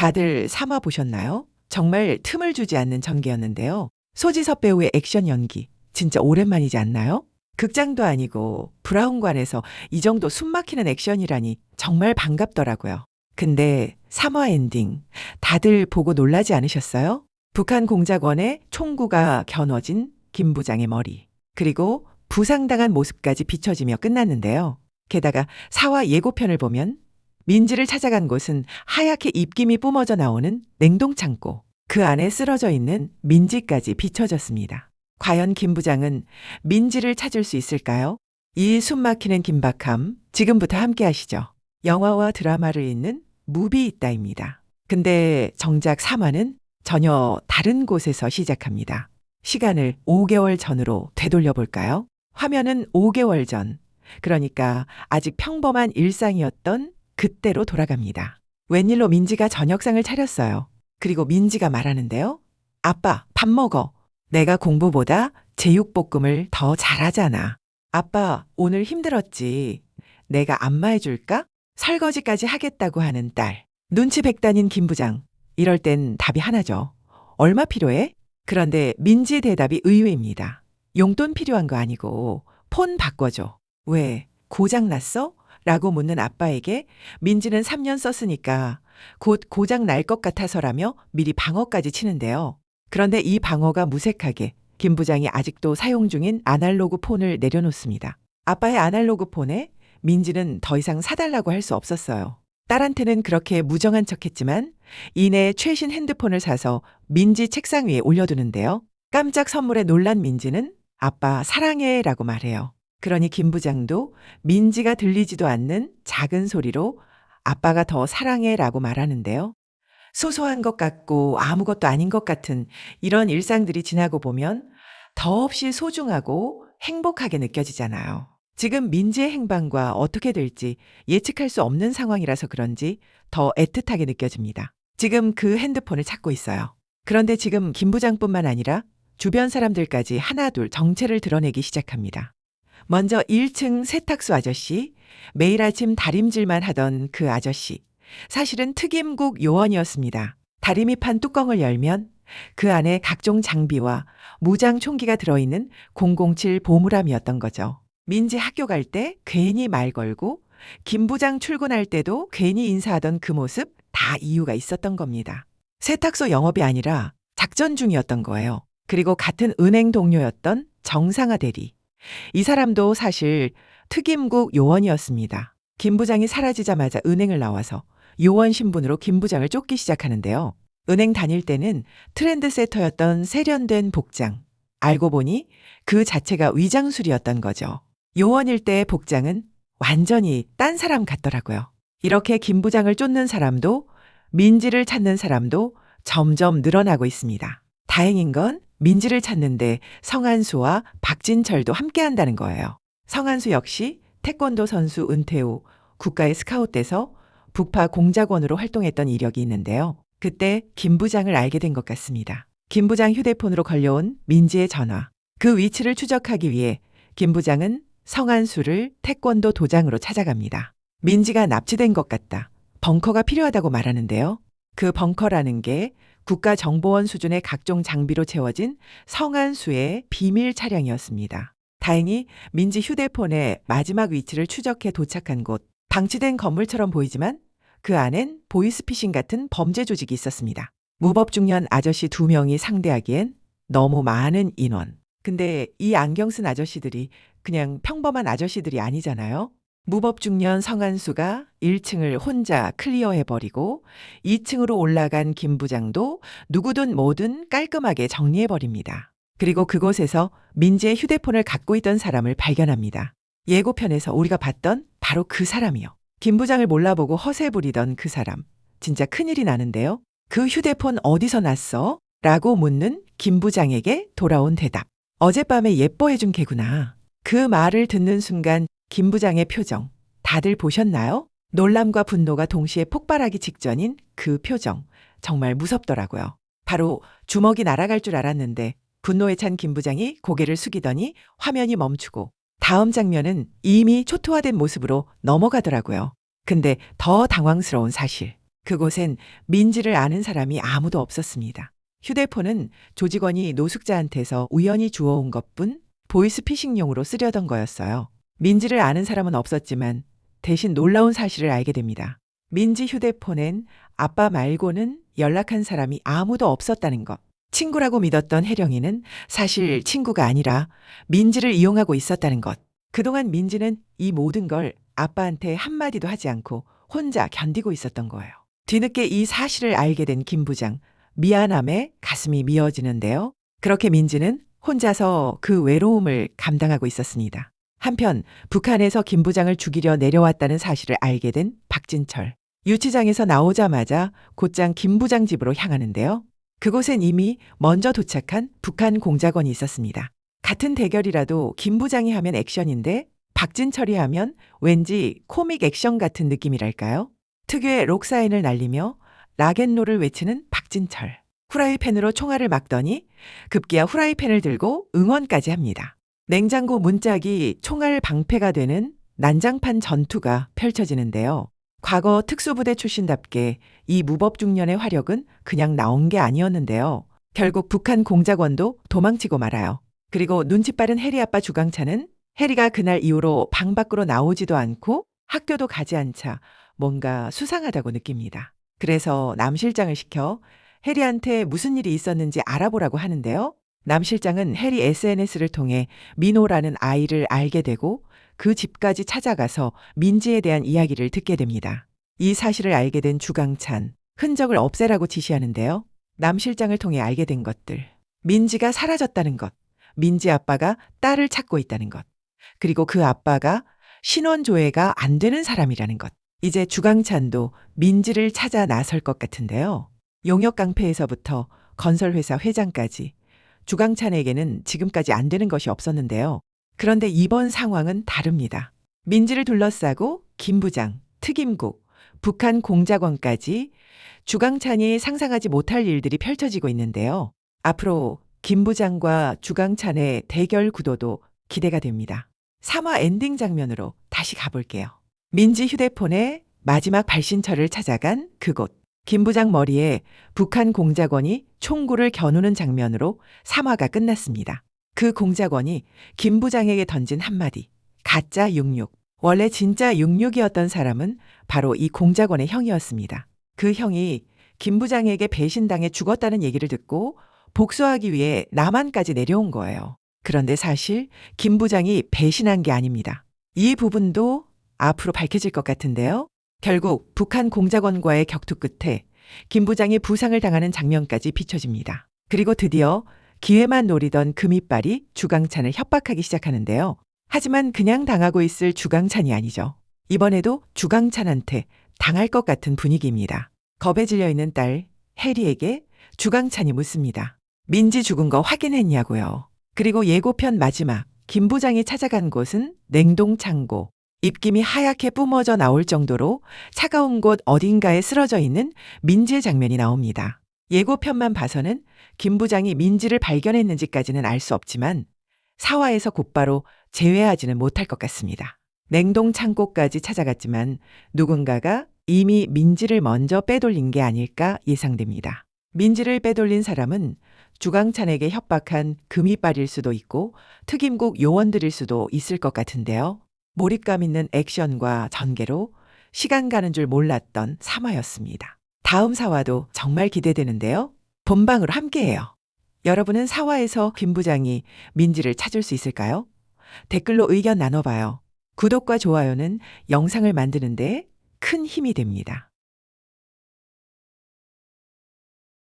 다들 삼화 보셨나요? 정말 틈을 주지 않는 전개였는데요. 소지섭 배우의 액션 연기 진짜 오랜만이지 않나요? 극장도 아니고 브라운관에서 이 정도 숨막히는 액션이라니 정말 반갑더라고요. 근데 3화 엔딩 다들 보고 놀라지 않으셨어요? 북한 공작원의 총구가 겨눠진 김 부장의 머리, 그리고 부상당한 모습까지 비춰지며 끝났는데요. 게다가 4화 예고편을 보면 민지를 찾아간 곳은 하얗게 입김이 뿜어져 나오는 냉동창고, 그 안에 쓰러져 있는 민지까지 비춰졌습니다. 과연 김 부장은 민지를 찾을 수 있을까요? 이 숨막히는 긴박함 지금부터 함께 하시죠. 영화와 드라마를 잇는 무비 있다입니다. 근데 정작 3화는 전혀 다른 곳에서 시작합니다. 시간을 5개월 전으로 되돌려 볼까요? 화면은 5개월 전, 그러니까 아직 평범한 일상이었던 그때로 돌아갑니다. 웬일로 민지가 저녁상을 차렸어요. 그리고 민지가 말하는데요. 아빠, 밥 먹어. 내가 공부보다 제육볶음을 더 잘하잖아. 아빠, 오늘 힘들었지. 내가 안마해줄까? 설거지까지 하겠다고 하는 딸. 눈치 백단인 김 부장. 이럴 땐 답이 하나죠. 얼마 필요해? 그런데 민지의 대답이 의외입니다. 용돈 필요한 거 아니고 폰 바꿔줘. 왜? 고장 났어? 라고 묻는 아빠에게 민지는 3년 썼으니까 곧 고장 날 것 같아서라며 미리 방어까지 치는데요. 그런데 이 방어가 무색하게 김 부장이 아직도 사용 중인 아날로그 폰을 내려놓습니다. 아빠의 아날로그 폰에 민지는 더 이상 사달라고 할 수 없었어요. 딸한테는 그렇게 무정한 척했지만 이내 최신 핸드폰을 사서 민지 책상 위에 올려두는데요. 깜짝 선물에 놀란 민지는 아빠 사랑해 라고 말해요. 그러니 김 부장도 민지가 들리지도 않는 작은 소리로 아빠가 더 사랑해 라고 말하는데요. 소소한 것 같고 아무것도 아닌 것 같은 이런 일상들이 지나고 보면 더없이 소중하고 행복하게 느껴지잖아요. 지금 민지의 행방과 어떻게 될지 예측할 수 없는 상황이라서 그런지 더 애틋하게 느껴집니다. 지금 그 핸드폰을 찾고 있어요. 그런데 지금 김 부장뿐만 아니라 주변 사람들까지 하나둘 정체를 드러내기 시작합니다. 먼저 1층 세탁소 아저씨, 매일 아침 다림질만 하던 그 아저씨. 사실은 특임국 요원이었습니다. 다리미 판 뚜껑을 열면 그 안에 각종 장비와 무장 총기가 들어있는 007 보물함이었던 거죠. 민지 학교 갈 때 괜히 말 걸고 김 부장 출근할 때도 괜히 인사하던 그 모습 다 이유가 있었던 겁니다. 세탁소 영업이 아니라 작전 중이었던 거예요. 그리고 같은 은행 동료였던 정상화 대리. 이 사람도 사실 특임국 요원이었습니다. 김 부장이 사라지자마자 은행을 나와서 요원 신분으로 김 부장을 쫓기 시작하는데요. 은행 다닐 때는 트렌드세터였던 세련된 복장. 알고 보니 그 자체가 위장술이었던 거죠. 요원일 때의 복장은 완전히 딴 사람 같더라고요. 이렇게 김 부장을 쫓는 사람도 민지를 찾는 사람도 점점 늘어나고 있습니다. 다행인 건 민지를 찾는데 성한수와 박진철도 함께 한다는 거예요. 성한수 역시 태권도 선수 은퇴 후 국가에 스카웃돼서 북파 공작원으로 활동했던 이력이 있는데요. 그때 김 부장을 알게 된 것 같습니다. 김 부장 휴대폰으로 걸려온 민지의 전화. 그 위치를 추적하기 위해 김 부장은 성한수를 태권도 도장으로 찾아갑니다. 민지가 납치된 것 같다. 벙커가 필요하다고 말하는데요. 그 벙커라는 게 국가정보원 수준의 각종 장비로 채워진 성한수의 비밀 차량이었습니다. 다행히 민지 휴대폰의 마지막 위치를 추적해 도착한 곳, 방치된 건물처럼 보이지만 그 안엔 보이스피싱 같은 범죄 조직이 있었습니다. 무법중년 아저씨 2명이 상대하기엔 너무 많은 인원. 근데 이 안경 쓴 아저씨들이 그냥 평범한 아저씨들이 아니잖아요. 무법중년 성한수가 1층을 혼자 클리어해버리고 2층으로 올라간 김 부장도 누구든 뭐든 깔끔하게 정리해버립니다. 그리고 그곳에서 민지의 휴대폰을 갖고 있던 사람을 발견합니다. 예고편에서 우리가 봤던 바로 그 사람이요. 김 부장을 몰라보고 허세 부리던 그 사람. 진짜 큰일이 나는데요. 그 휴대폰 어디서 났어? 라고 묻는 김 부장에게 돌아온 대답. 어젯밤에 예뻐해준 개구나. 그 말을 듣는 순간 김 부장의 표정 다들 보셨나요? 놀람과 분노가 동시에 폭발하기 직전인 그 표정 정말 무섭더라고요. 바로 주먹이 날아갈 줄 알았는데 분노에 찬 김 부장이 고개를 숙이더니 화면이 멈추고 다음 장면은 이미 초토화된 모습으로 넘어가더라고요. 근데 더 당황스러운 사실. 그곳엔 민지를 아는 사람이 아무도 없었습니다. 휴대폰은 조직원이 노숙자한테서 우연히 주워온 것뿐 보이스피싱용으로 쓰려던 거였어요. 민지를 아는 사람은 없었지만 대신 놀라운 사실을 알게 됩니다. 민지 휴대폰엔 아빠 말고는 연락한 사람이 아무도 없었다는 것. 친구라고 믿었던 혜령이는 사실 친구가 아니라 민지를 이용하고 있었다는 것. 그동안 민지는 이 모든 걸 아빠한테 한마디도 하지 않고 혼자 견디고 있었던 거예요. 뒤늦게 이 사실을 알게 된 김 부장, 미안함에 가슴이 미어지는데요. 그렇게 민지는 혼자서 그 외로움을 감당하고 있었습니다. 한편 북한에서 김 부장을 죽이려 내려왔다는 사실을 알게 된 박진철. 유치장에서 나오자마자 곧장 김 부장 집으로 향하는데요. 그곳엔 이미 먼저 도착한 북한 공작원이 있었습니다. 같은 대결이라도 김 부장이 하면 액션인데 박진철이 하면 왠지 코믹 액션 같은 느낌이랄까요? 특유의 록사인을 날리며 락앤롤을 외치는 박진철. 후라이팬으로 총알을 막더니 급기야 후라이팬을 들고 응원까지 합니다. 냉장고 문짝이 총알 방패가 되는 난장판 전투가 펼쳐지는데요. 과거 특수부대 출신답게 이 무법중년의 화력은 그냥 나온 게 아니었는데요. 결국 북한 공작원도 도망치고 말아요. 그리고 눈치 빠른 해리 아빠 주강찬은 해리가 그날 이후로 방 밖으로 나오지도 않고 학교도 가지 않자 뭔가 수상하다고 느낍니다. 그래서 남 실장을 시켜 해리한테 무슨 일이 있었는지 알아보라고 하는데요. 남 실장은 해리 SNS를 통해 민호라는 아이를 알게 되고 그 집까지 찾아가서 민지에 대한 이야기를 듣게 됩니다. 이 사실을 알게 된 주강찬, 흔적을 없애라고 지시하는데요. 남 실장을 통해 알게 된 것들, 민지가 사라졌다는 것, 민지 아빠가 딸을 찾고 있다는 것, 그리고 그 아빠가 신원조회가 안 되는 사람이라는 것. 이제 주강찬도 민지를 찾아 나설 것 같은데요. 용역 깡패에서부터 건설회사 회장까지 주강찬에게는 지금까지 안 되는 것이 없었는데요. 그런데 이번 상황은 다릅니다. 민지를 둘러싸고 김 부장, 특임국, 북한 공작원까지 주강찬이 상상하지 못할 일들이 펼쳐지고 있는데요. 앞으로 김 부장과 주강찬의 대결 구도도 기대가 됩니다. 3화 엔딩 장면으로 다시 가볼게요. 민지 휴대폰에 마지막 발신처를 찾아간 그곳. 김 부장 머리에 북한 공작원이 총구를 겨누는 장면으로 3화가 끝났습니다. 그 공작원이 김 부장에게 던진 한마디. 가짜 66. 원래 진짜 66이었던 사람은 바로 이 공작원의 형이었습니다. 그 형이 김 부장에게 배신당해 죽었다는 얘기를 듣고 복수하기 위해 남한까지 내려온 거예요. 그런데 사실 김 부장이 배신한 게 아닙니다. 이 부분도 앞으로 밝혀질 것 같은데요. 결국 북한 공작원과의 격투 끝에 김 부장이 부상을 당하는 장면까지 비춰집니다. 그리고 드디어 기회만 노리던 금이빨이 주강찬을 협박하기 시작하는데요. 하지만 그냥 당하고 있을 주강찬이 아니죠. 이번에도 주강찬한테 당할 것 같은 분위기입니다. 겁에 질려 있는 딸 해리에게 주강찬이 묻습니다. 민지 죽은 거 확인했냐고요. 그리고 예고편 마지막 김 부장이 찾아간 곳은 냉동 창고. 입김이 하얗게 뿜어져 나올 정도로 차가운 곳 어딘가에 쓰러져 있는 민지의 장면이 나옵니다. 예고편만 봐서는 김 부장이 민지를 발견했는지까지는 알 수 없지만 사화에서 곧바로 제외하지는 못할 것 같습니다. 냉동 창고까지 찾아갔지만 누군가가 이미 민지를 먼저 빼돌린 게 아닐까 예상됩니다. 민지를 빼돌린 사람은 주강찬에게 협박한 금이빨일 수도 있고 특임국 요원들일 수도 있을 것 같은데요. 몰입감 있는 액션과 전개로 시간 가는 줄 몰랐던 3화였습니다. 다음 4화도 정말 기대되는데요. 본방으로 함께해요. 여러분은 4화에서 김 부장이 민지를 찾을 수 있을까요? 댓글로 의견 나눠봐요. 구독과 좋아요는 영상을 만드는데 큰 힘이 됩니다.